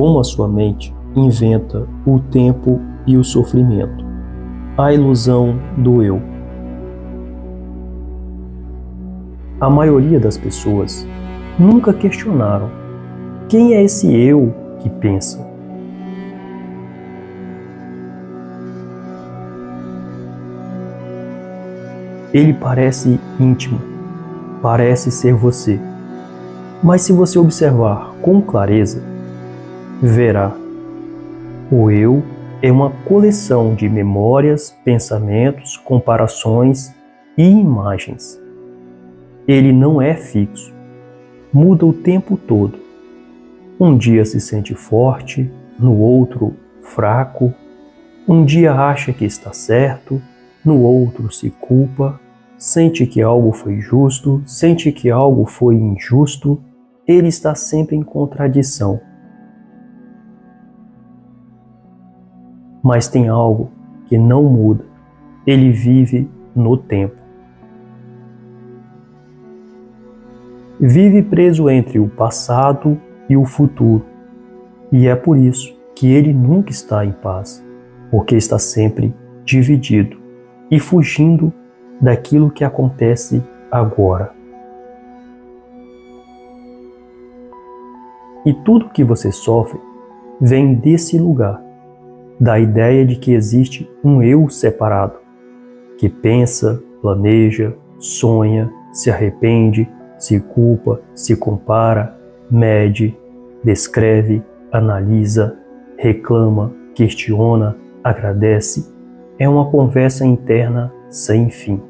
como a sua mente inventa o tempo e o sofrimento. A ilusão do eu. A maioria das pessoas nunca questionaram quem é esse eu que pensa. Ele parece íntimo, parece ser você. Mas se você observar com clareza, verá: o eu é uma coleção de memórias, pensamentos, comparações e imagens. Ele não é fixo, muda o tempo todo. Um dia se sente forte, no outro fraco. Um dia acha que está certo, no outro se culpa, sente que algo foi justo, sente que algo foi injusto. Ele está sempre em contradição. Mas tem algo que não muda. Ele vive no tempo. Vive preso entre o passado e o futuro. E é por isso que ele nunca está em paz, porque está sempre dividido e fugindo daquilo que acontece agora. E tudo que você sofre vem desse lugar, da ideia de que existe um eu separado, que pensa, planeja, sonha, se arrepende, se culpa, se compara, mede, descreve, analisa, reclama, questiona, agradece. É uma conversa interna sem fim.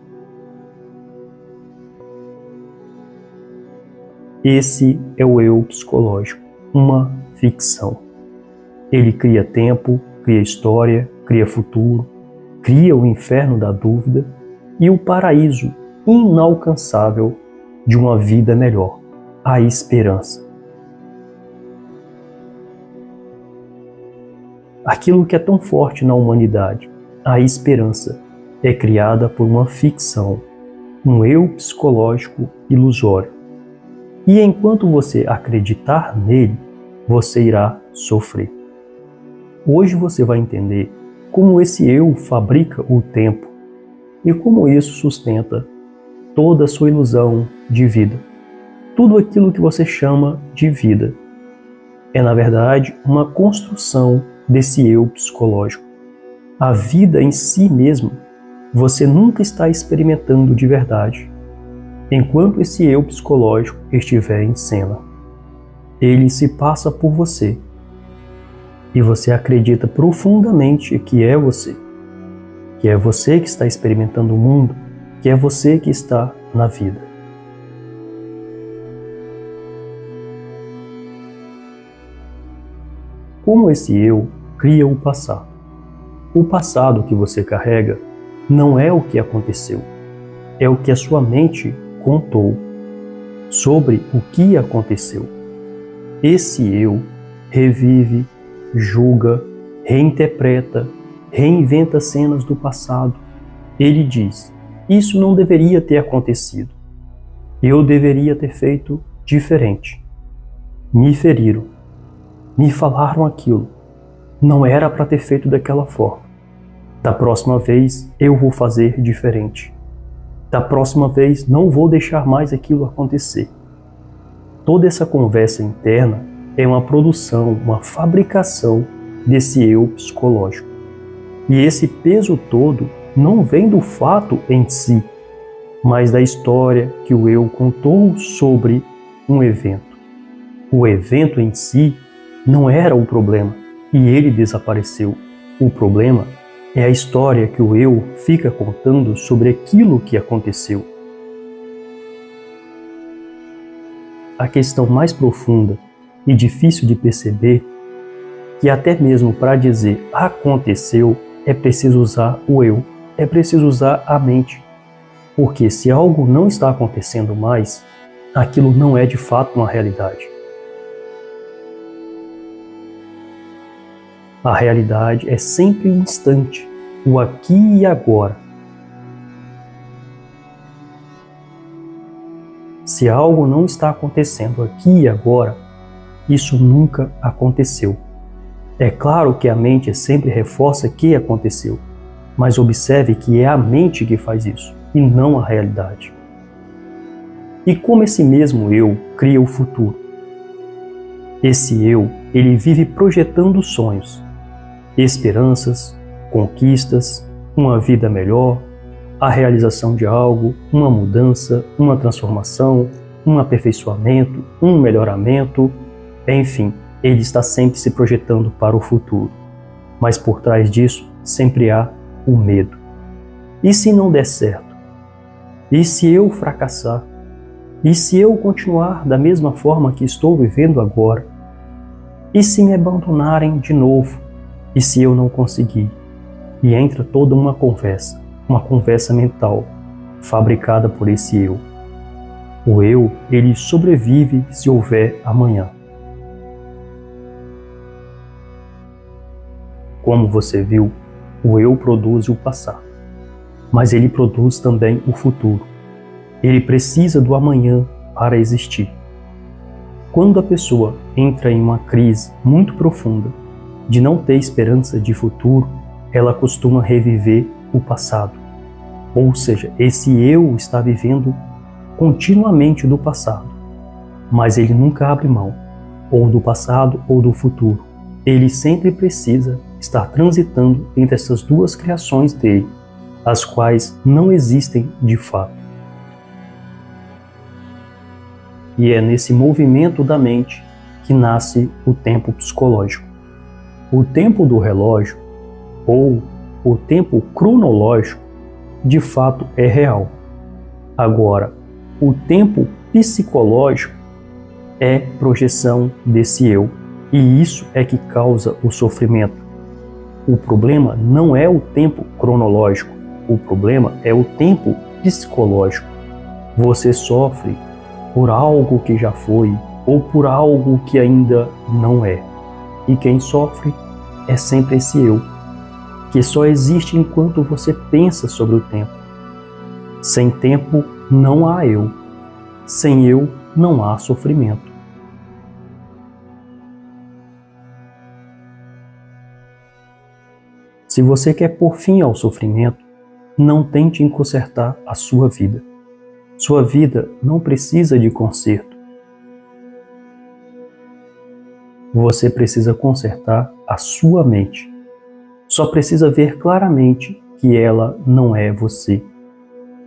Esse é o eu psicológico, uma ficção. Ele cria tempo, cria história, cria futuro, cria o inferno da dúvida e o paraíso inalcançável de uma vida melhor, a esperança. Aquilo que é tão forte na humanidade, a esperança, é criada por uma ficção, um eu psicológico ilusório. E enquanto você acreditar nele, você irá sofrer. Hoje você vai entender como esse eu fabrica o tempo e como isso sustenta toda a sua ilusão de vida. Tudo aquilo que você chama de vida é, na verdade, uma construção desse eu psicológico. A vida em si mesma, você nunca está experimentando de verdade, enquanto esse eu psicológico estiver em cena. Ele se passa por você, e você acredita profundamente que é você que está experimentando o mundo, que é você que está na vida. Como esse eu cria o passado? O passado que você carrega não é o que aconteceu, é o que a sua mente contou sobre o que aconteceu. Esse eu revive, julga, reinterpreta, reinventa cenas do passado. Ele diz: isso não deveria ter acontecido. Eu deveria ter feito diferente. Me feriram. Me falaram aquilo. Não era para ter feito daquela forma. Da próxima vez eu vou fazer diferente. Da próxima vez não vou deixar mais aquilo acontecer. Toda essa conversa interna é uma produção, uma fabricação desse eu psicológico. E esse peso todo não vem do fato em si, mas da história que o eu contou sobre um evento. O evento em si não era o problema e ele desapareceu. O problema é a história que o eu fica contando sobre aquilo que aconteceu. A questão mais profunda e difícil de perceber, que até mesmo para dizer aconteceu, é preciso usar o eu, é preciso usar a mente. Porque se algo não está acontecendo mais, aquilo não é de fato uma realidade. A realidade é sempre um instante, o aqui e agora. Se algo não está acontecendo aqui e agora, isso nunca aconteceu. É claro que a mente sempre reforça que aconteceu, mas observe que é a mente que faz isso, e não a realidade. E como esse mesmo eu cria o futuro? Esse eu, ele vive projetando sonhos, esperanças, conquistas, uma vida melhor, a realização de algo, uma mudança, uma transformação, um aperfeiçoamento, um melhoramento, enfim, ele está sempre se projetando para o futuro. Mas por trás disso sempre há o medo. E se não der certo? E se eu fracassar? E se eu continuar da mesma forma que estou vivendo agora? E se me abandonarem de novo? E se eu não conseguir? E entra toda uma conversa mental, fabricada por esse eu. O eu, ele sobrevive se houver amanhã. Como você viu, o eu produz o passado, mas ele produz também o futuro. Ele precisa do amanhã para existir. Quando a pessoa entra em uma crise muito profunda, de não ter esperança de futuro, ela costuma reviver o passado. Ou seja, esse eu está vivendo continuamente do passado, mas ele nunca abre mão, ou do passado ou do futuro. Ele sempre precisa estar transitando entre essas duas criações dele, as quais não existem de fato. E é nesse movimento da mente que nasce o tempo psicológico. O tempo do relógio, ou o tempo cronológico, de fato é real. Agora, o tempo psicológico é projeção desse eu, e isso é que causa o sofrimento. O problema não é o tempo cronológico, o problema é o tempo psicológico. Você sofre por algo que já foi ou por algo que ainda não é. E quem sofre é sempre esse eu, que só existe enquanto você pensa sobre o tempo. Sem tempo não há eu. Sem eu não há sofrimento. Se você quer pôr fim ao sofrimento, não tente consertar a sua vida. Sua vida não precisa de conserto. Você precisa consertar a sua mente. Só precisa ver claramente que ela não é você.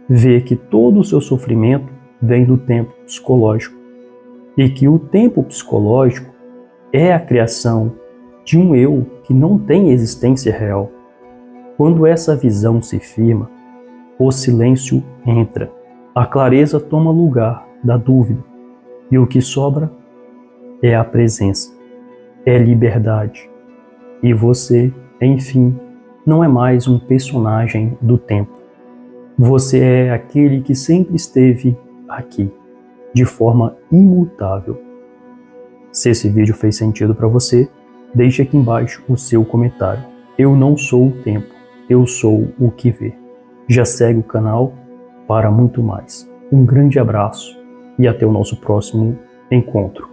Ver que todo o seu sofrimento vem do tempo psicológico e que o tempo psicológico é a criação de um eu que não tem existência real. Quando essa visão se firma, o silêncio entra, a clareza toma lugar da dúvida e o que sobra é a presença, é liberdade. E você, enfim, não é mais um personagem do tempo. Você é aquele que sempre esteve aqui, de forma imutável. Se esse vídeo fez sentido para você, deixe aqui embaixo o seu comentário. Eu não sou o tempo, eu sou o que vê. Já segue o canal para muito mais. Um grande abraço e até o nosso próximo encontro.